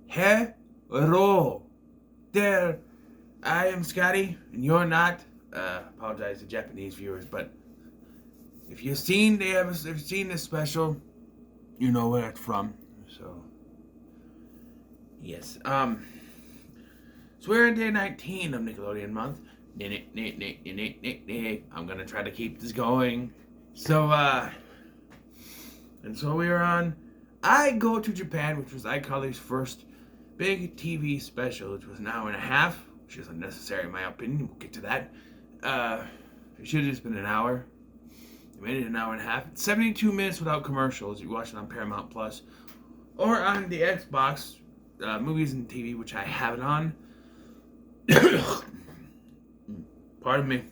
Hello there. I am Scotty, and you're not. Apologize to Japanese viewers, but if you've seen if you've seen this special, you know where it's from. So yes. So we're in day 19 of Nickelodeon month. I'm gonna try to keep this going. So and so we were on iGo to Japan, which was iCarly's first big TV special, which was an hour and a half, which is unnecessary in my opinion. We'll get to that. It should have just been an hour. They made it an hour and a half. It's 72 minutes without commercials. You watch it on Paramount Plus or on the Xbox Movies and TV, which I have it on. Pardon me.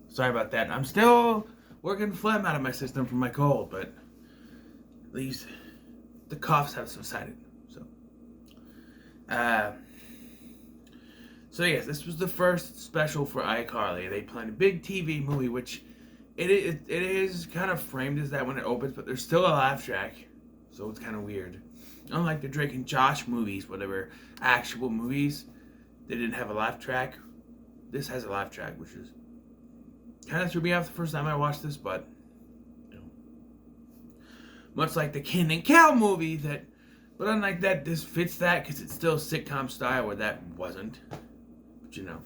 Sorry about that. I'm still working phlegm out of my system from my cold, but at least the coughs have subsided. So yes, this was the first special for iCarly. They planned a big TV movie, which it is kind of framed as that when it opens, but there's still a laugh track, so it's kind of weird. Unlike the Drake and Josh movies, where they were actual movies, they didn't have a laugh track. This has a laugh track, which is kind of threw me off the first time I watched this, but you know, much like the Ken and Cal movie, but unlike that, this fits that because it's still sitcom style, where that wasn't. But you know,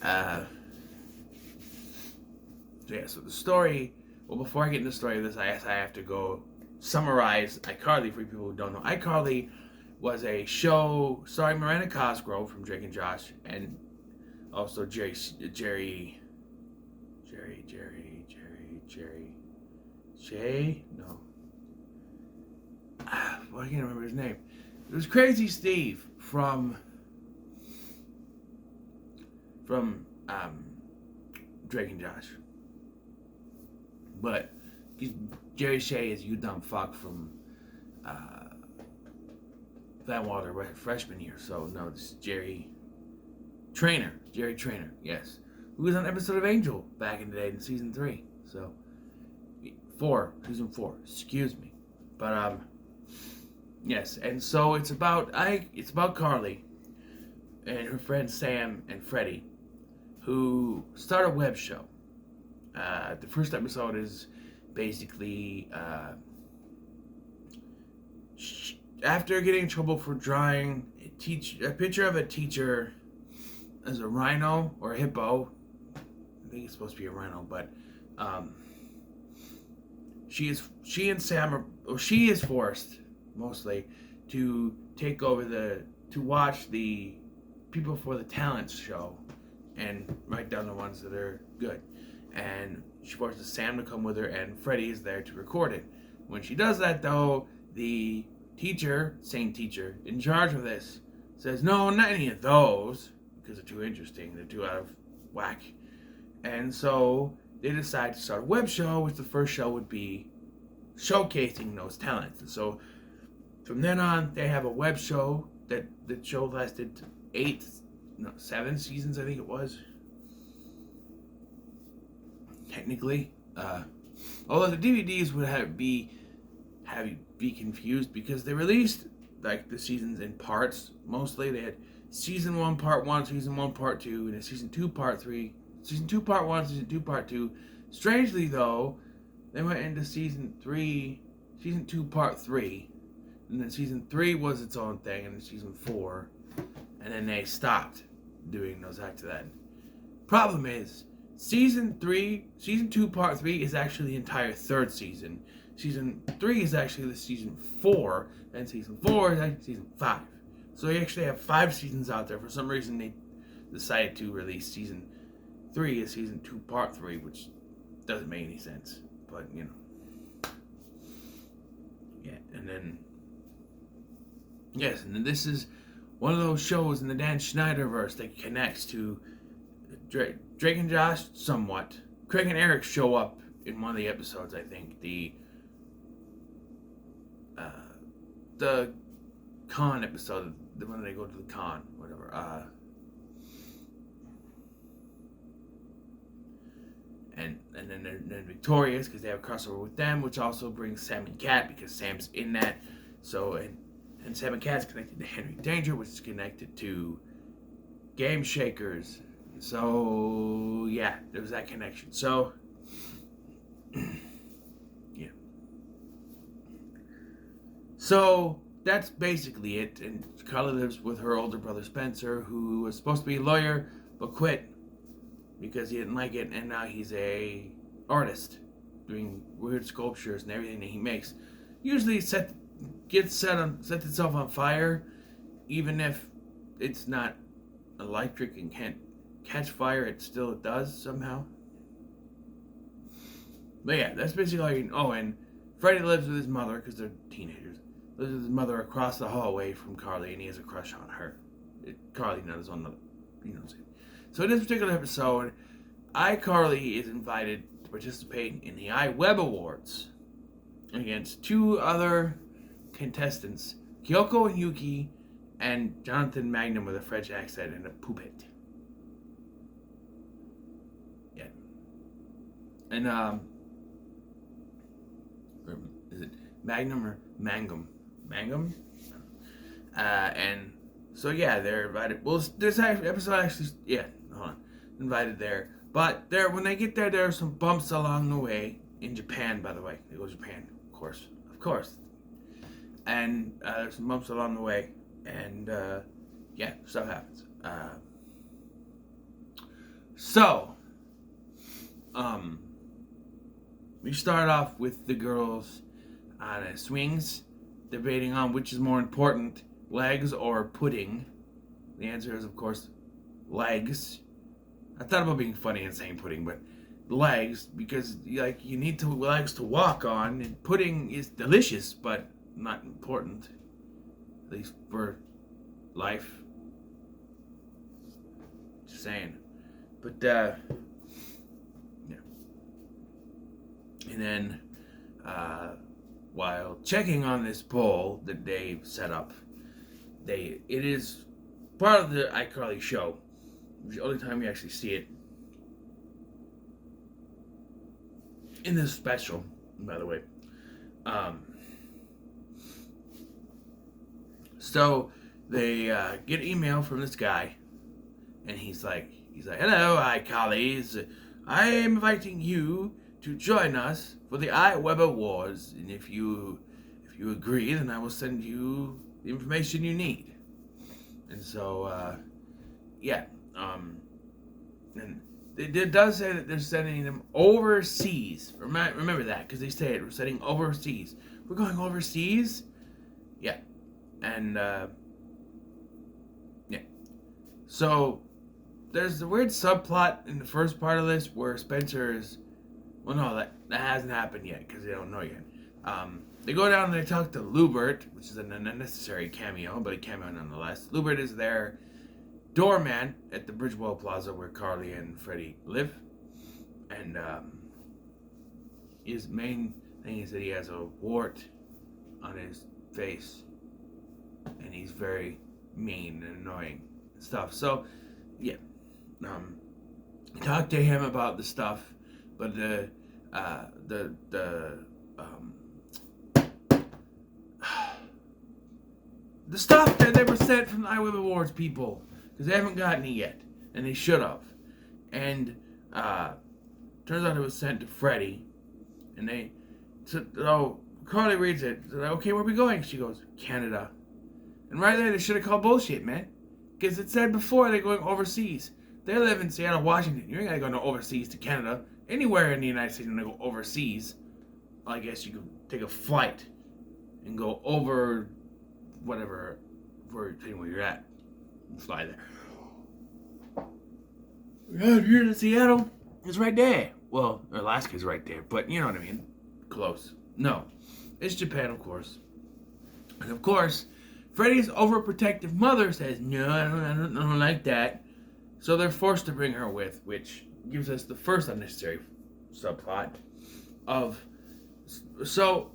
so yeah. So the story. Well, before I get into the story of this, I have to go summarize iCarly for people who don't know. iCarly was a show starring Miranda Cosgrove from Drake and Josh, and also Jerry Shay? No. Well, I can't remember his name. It was Crazy Steve from Drake and Josh. But Jerry Shea is You Dumb Fuck from Van Wilder freshman year. So no, this is Jerry Trainer, yes. Who was on an episode of Angel back in the day in season 3. So season 4, excuse me. But yes, and so it's about Carly and her friends Sam and Freddie, who start a web show. The first episode is basically after getting in trouble for drawing a picture of a teacher as a rhino or a hippo. I think it's supposed to be a rhino, but she is forced mostly to take over to watch the People for the Talents show and write down the ones that are good. And she forces Sam to come with her, and Freddie is there to record it. When she does that, though, the same teacher in charge of this, says, no, not any of those, because they're too interesting, they're too out of whack. And so they decide to start a web show, which the first show would be showcasing those talents. And so from then on, they have a web show that the show lasted 7 seasons, I think it was. Technically, although the DVDs would be confused because they released like the seasons in parts. Mostly, they had season 1 part 1, season 1 part 2, and a season 2 part 3, season 2 part 1, season 2 part 2. Strangely though, they went into season 2 part 3, and then season 3 was its own thing, and then season 4, and then they stopped doing those after that. Problem is, season 2 part 3 is actually the entire 3rd season. Season 3 is actually the season 4, and season 4 is actually season 5. So you actually have 5 seasons out there. For some reason, they decided to release season 3 as season 2 part 3, which doesn't make any sense. But, you know. Yeah, and then this is one of those shows in the Dan Schneiderverse that connects to Drake and Josh somewhat. Craig and Eric show up in one of the episodes, I think. The con episode, the one they go to the con, whatever. And then they're victorious because they have a crossover with them, which also brings Sam and Cat because Sam's in that. So And Sam and Cat's connected to Henry Danger, which is connected to Game Shakers. So, yeah, there was that connection. So, yeah. So, that's basically it. And Carly lives with her older brother Spencer, who was supposed to be a lawyer, but quit because he didn't like it. And now he's a artist, doing weird sculptures and everything that he makes. Usually set itself on fire, even if it's not electric and can't catch fire, it still does somehow. But yeah, that's basically all you know. Oh, and Freddie lives with his mother, because they're teenagers. Lives with his mother across the hallway from Carly, and he has a crush on her. Carly, not his own mother. You know what I'm saying? So in this particular episode, iCarly is invited to participate in the iWeb Awards against two other contestants, Kyoko and Yuki, and Jonathan Magnum with a French accent and a poopet. Yeah. And, is it Magnum or Mangum? Mangum? And so, yeah, they're invited. Well, this episode actually, yeah, hold on. Invited there. But when they get there, there are some bumps along the way. In Japan, by the way. They go to Japan, of course. Of course. And there's some bumps along the way. And, yeah, stuff happens. We start off with the girls on swings, debating on which is more important, legs or pudding. The answer is, of course, legs. I thought about being funny and saying pudding, but legs, because you need legs to walk on, and pudding is delicious, but not important, at least for life. Just saying. But yeah. And then while checking on this poll that they've set up, it is part of the iCarly show. It's the only time we actually see it in this special, by the way. So they get an email from this guy, and he's like, "Hello, iCarly. I am inviting you to join us for the iWeb Awards, and if you agree, then I will send you the information you need." And so, yeah, and it does say that they're sending them overseas. Remember that, because they say it. We're sending overseas. We're going overseas? Yeah. And, yeah. So, there's the weird subplot in the first part of this where Spencer is... Well, no, that hasn't happened yet, because they don't know yet. They go down and they talk to Lubert, which is an unnecessary cameo, but a cameo nonetheless. Lubert is their doorman at the Bridgewell Plaza where Carly and Freddie live. And his main thing is that he has a wart on his face. And he's very mean and annoying and stuff. So, yeah. Talk to him about the stuff. But the stuff that they were sent from the iWeb Awards people, because they haven't gotten it yet, and they should have. And turns out it was sent to Freddie, and Carly reads it. They're like, "Okay, where are we going?" She goes, "Canada." And right there, they should have called bullshit, man, because it said before they're going overseas. They live in Seattle, Washington. You ain't gotta go no overseas to Canada. Anywhere in the United States, you're gonna go overseas. I guess you could take a flight and go over whatever, depending where you're at, and fly there. Yeah, if you're in Seattle, it's right there. Well, Alaska's right there, but you know what I mean. Close. No, it's Japan, of course. And of course, Freddie's overprotective mother says, "No, I don't like that." So they're forced to bring her with, which gives us the first unnecessary subplot of... So,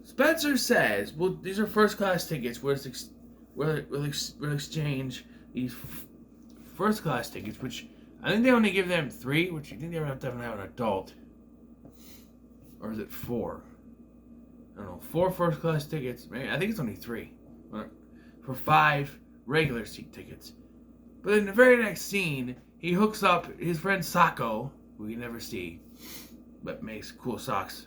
Spencer says, well, these are first-class tickets. We'll exchange these first-class tickets, which I think they only give them 3, which you think they would have to have an adult. Or is it 4? I don't know, 4 first class tickets. Maybe, I think it's only 3 for 5 regular seat tickets. But in the very next scene, he hooks up his friend Sako, who you never see, but makes cool socks.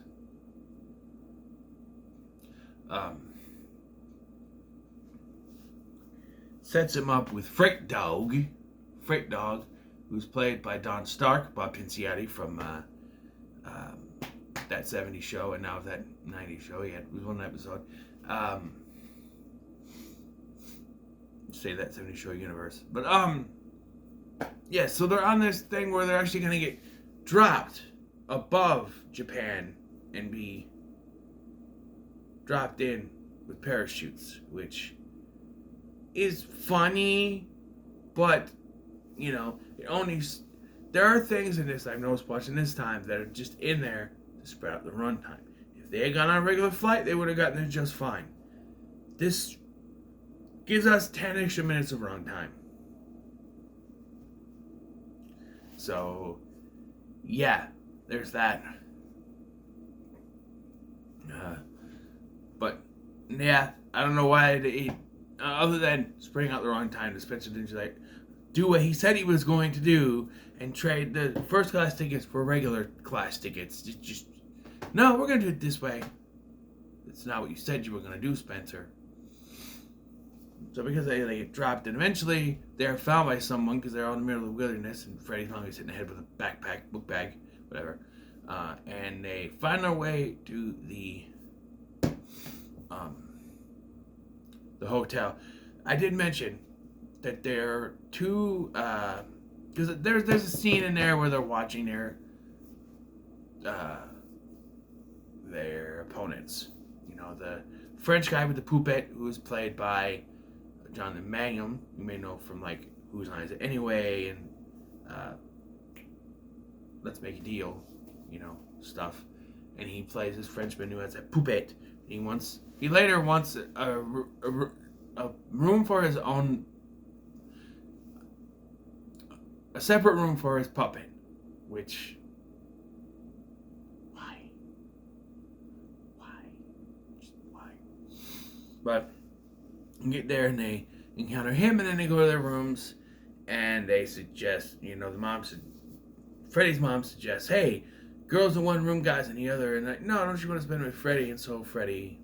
Sets him up with Freight Dog, who's played by Don Stark, Bob Pinciotti from that 70s show, and now that 90s show. He was one episode. Say that 70s show universe. But, yeah, so they're on this thing where they're actually going to get dropped above Japan and be dropped in with parachutes, which is funny, but, you know, there are things in this I've noticed watching this time that are just in there to spread out the runtime. If they had gone on a regular flight, they would have gotten there just fine. This gives us 10 extra minutes of runtime. So, yeah, there's that. But, yeah, I don't know why they, other than spreading out the runtime, Spencer didn't like do what he said he was going to do and trade the first class tickets for regular class tickets. Just no, we're going to do it this way. It's not what you said you were going to do, Spencer. So because they get dropped, and eventually they're found by someone because they're out in the middle of the wilderness, and Freddy's Hungry's hitting the head with a backpack, book bag, whatever. And they find their way to the hotel. I did mention that there are 2, because there's a scene in there where they're watching their opponents. You know, the French guy with the poupette, who is played by Jonathan Mangum, you may know from like Whose Line Is It Anyway and Let's Make a Deal, you know, stuff. And he plays this Frenchman who has a poupette. He later wants a room for his own, a separate room for his puppet, which why? Just why? But you get there and they encounter him, and then they go to their rooms, and they suggest, you know, Freddy's mom suggests, hey, girls in one room, guys in the other, and like, no, don't you want to spend with Freddy? And so Freddy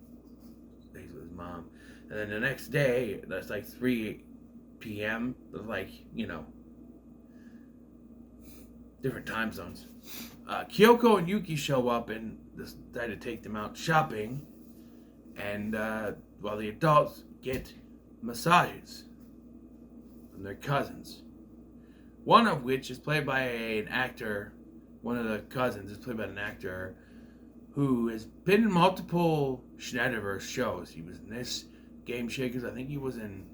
stays with his mom. And then the next day, that's like 3 p.m., but like, you know, different time zones. Kyoko and Yuki show up and decide to take them out shopping, and while the adults get massages from their cousins. One of which is played by an actor. One of the cousins is played by an actor who has been in multiple Schneiderverse shows. He was in this, Game Shakers. I think he was in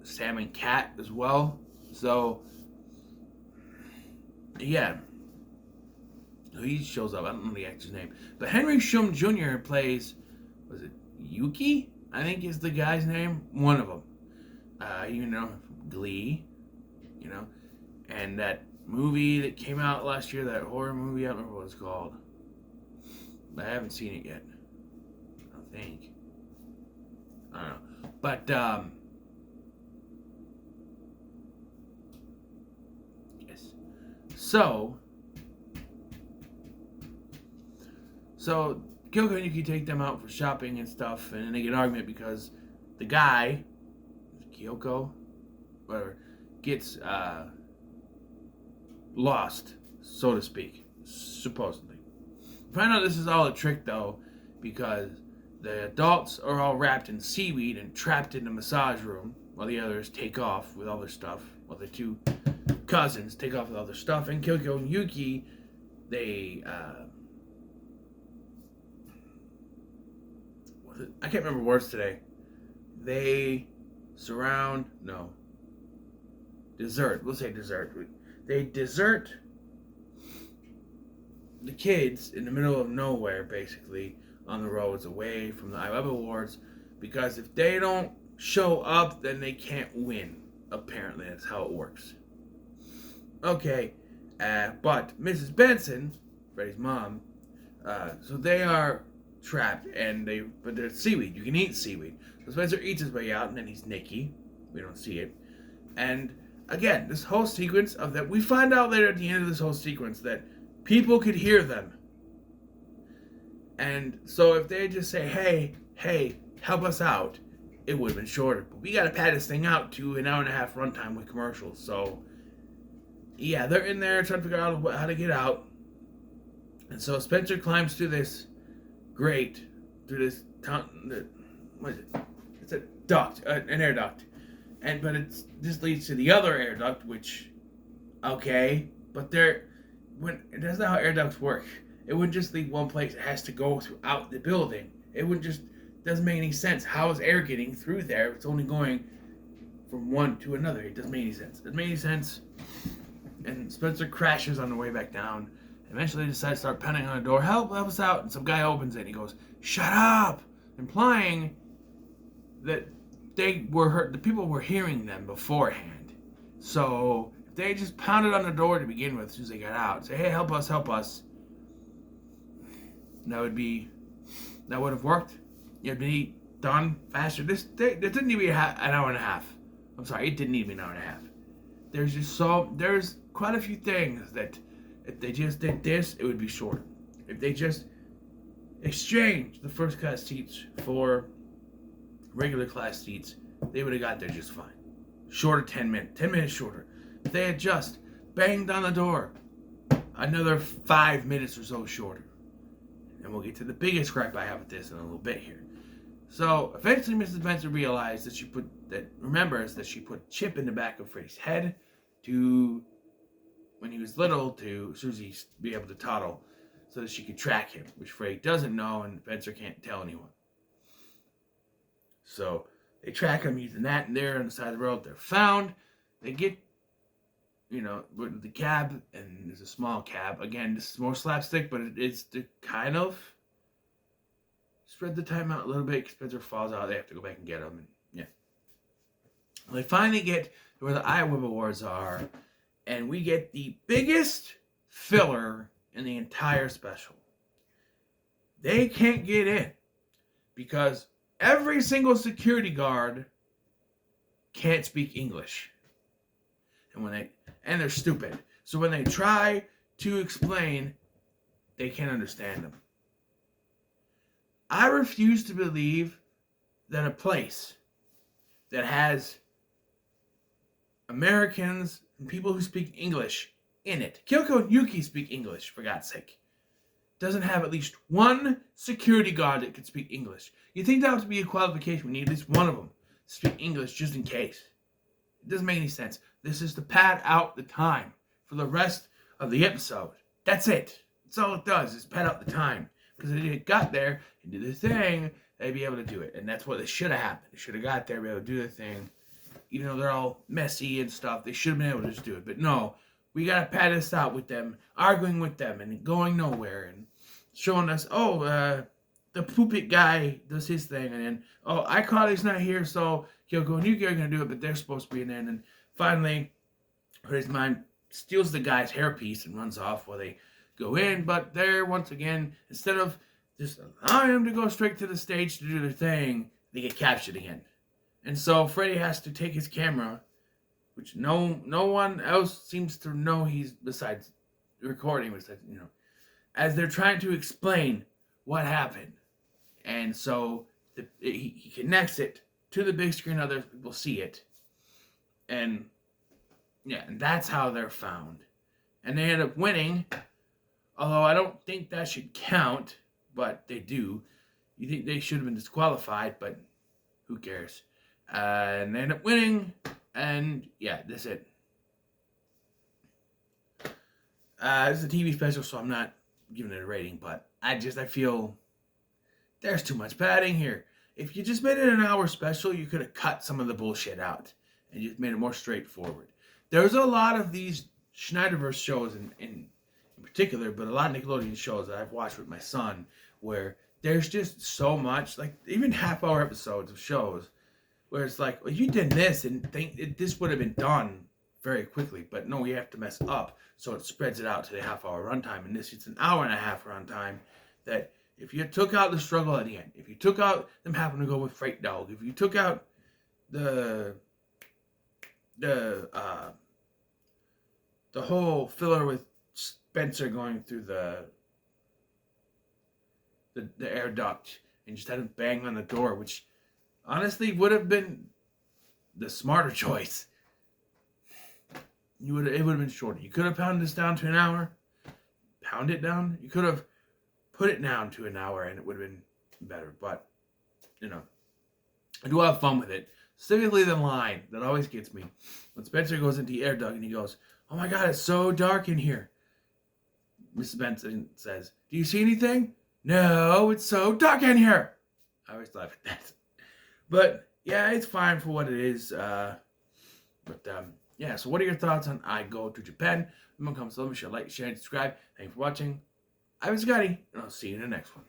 Sam and Cat as well. So, yeah. He shows up. I don't know the actor's name. But Henry Shum Jr. plays, was it Yuki? I think is the guy's name. One of them. You know, Glee. You know. And that movie that came out last year, that horror movie, I don't remember what it's called. I haven't seen it yet. I don't think. I don't know. But, yes. So Kyoko and Yuki take them out for shopping and stuff, and then they get an argument because the guy, Kyoko, whatever, gets lost, so to speak, supposedly. Find out this is all a trick, though, because the adults are all wrapped in seaweed and trapped in the massage room while the others take off with all their stuff, while the 2 cousins take off with all their stuff, and Kyoko and Yuki, they, I can't remember words today. They desert. We'll say desert. They desert the kids in the middle of nowhere, basically, on the roads away from the iWeb Awards, because if they don't show up, then they can't win. Apparently, that's how it works. Okay, but Mrs. Benson, Freddy's mom, so they are trapped, but there's seaweed. You can eat seaweed. So Spencer eats his way out, and then he's Nikki. We don't see it. And again, this whole sequence of that, we find out later at the end of this whole sequence that people could hear them. And so if they just say, hey, help us out, it would have been shorter. But we got to pad this thing out to an hour and a half runtime with commercials. So, yeah, they're in there trying to figure out how to get out. And so Spencer climbs through this grate, through this, what is it? It's a duct, an air duct. But this leads to the other air duct, which, okay, but that's not how air ducts work. It wouldn't just leave one place. It has to go throughout the building. Doesn't make any sense. How is air getting through there? It's only going from one to another. It doesn't make any sense. It doesn't make any sense. And Spencer crashes on the way back down. Eventually they decide to start pounding on the door. Help us out. And some guy opens it and he goes, shut up! Implying that they were hurt. The people were hearing them beforehand. So if they just pounded on the door to begin with as soon as they got out, say, hey, help us. That would have worked. It'd be done faster. This didn't need to be an hour and a half. I'm sorry, it didn't need to be an hour and a half. There's quite a few things that if they just did this, it would be shorter. If they just exchanged the first class seats for regular class seats, they would have got there just fine. Shorter 10 minutes. 10 minutes shorter. If they had just banged on the door, another 5 minutes or so shorter. And we'll get to the biggest gripe I have with this in a little bit here. So eventually Mrs. Spencer realized that she put a chip in the back of Freddy's head to, when he was little, to Susie be able to toddle so that she could track him, which Freddy doesn't know and Spencer can't tell anyone. So they track him using that, and there on the side of the road they're found. They get, with the cab, and there's a small cab. Again, this is more slapstick, but it's to kind of spread the time out a little bit. Spencer falls out. They have to go back and get him. And yeah. They finally get to where the Iowa Awards are, and we get the biggest filler in the entire special. They can't get in because every single security guard can't speak English. And they're stupid. So when they try to explain, they can't understand them. I refuse to believe that a place that has Americans and people who speak English in it, Kyoko and Yuki speak English, for God's sake, doesn't have at least one security guard that can speak English. You think that would be a qualification? We need at least one of them to speak English just in case. It doesn't make any sense. This is to pad out the time for the rest of the episode. That's it. That's all it does, is pad out the time. Because if they got there and did their thing, they'd be able to do it. And that's what should have happened. They should have got there, be able to do their thing. Even though they're all messy and stuff, they should have been able to just do it. But no, we got to pad this out with them, arguing with them, and going nowhere, and showing us, the poopit guy does his thing, and then, iCarly's not here, so Kyoko and Yuki are going to do it, but they're supposed to be in there. And then finally, his mind steals the guy's hairpiece and runs off while they go in. But there, once again, instead of just allowing them to go straight to the stage to do their thing, they get captured again. And so Freddy has to take his camera, which no one else seems to know he's besides recording, as they're trying to explain what happened. And so he connects it to the big screen, other people see it. And and that's how they're found. And they end up winning, although I don't think that should count, but they do. You think they should have been disqualified, but who cares? And they end up winning, and that's it. This is a TV special, so I'm not giving it a rating, but I feel there's too much padding here. If you just made it an hour special, you could have cut some of the bullshit out and just made it more straightforward. There's a lot of these Schneiderverse shows in particular, but a lot of Nickelodeon shows that I've watched with my son, where there's just so much, like even half-hour episodes of shows, where it's like, well, you did this and this would have been done very quickly, but no, you have to mess up, so it spreads it out to the half-hour runtime. And this, it's an hour and a half runtime that If you took out the struggle at the end, if you took out them having to go with Freight Dog, if you took out the whole filler with Spencer going through the air duct and just had him bang on the door, which honestly would have been the smarter choice. It would have been shorter. You could have pounded this down to an hour. Pound it down. You could have put it down to an hour and it would have been better. But, you know, I do have fun with it. Specifically the line that always gets me. When Spencer goes into the air duct and he goes, "Oh my God, it's so dark in here." Mrs. Benson says, "Do you see anything?" "No, it's so dark in here." I always laugh at that. But, yeah, it's fine for what it is. Yeah, so what are your thoughts on iGo to Japan? Remember, comment below, make sure to like, share, and subscribe. Thanks for watching. I was Scotty, and I'll see you in the next one.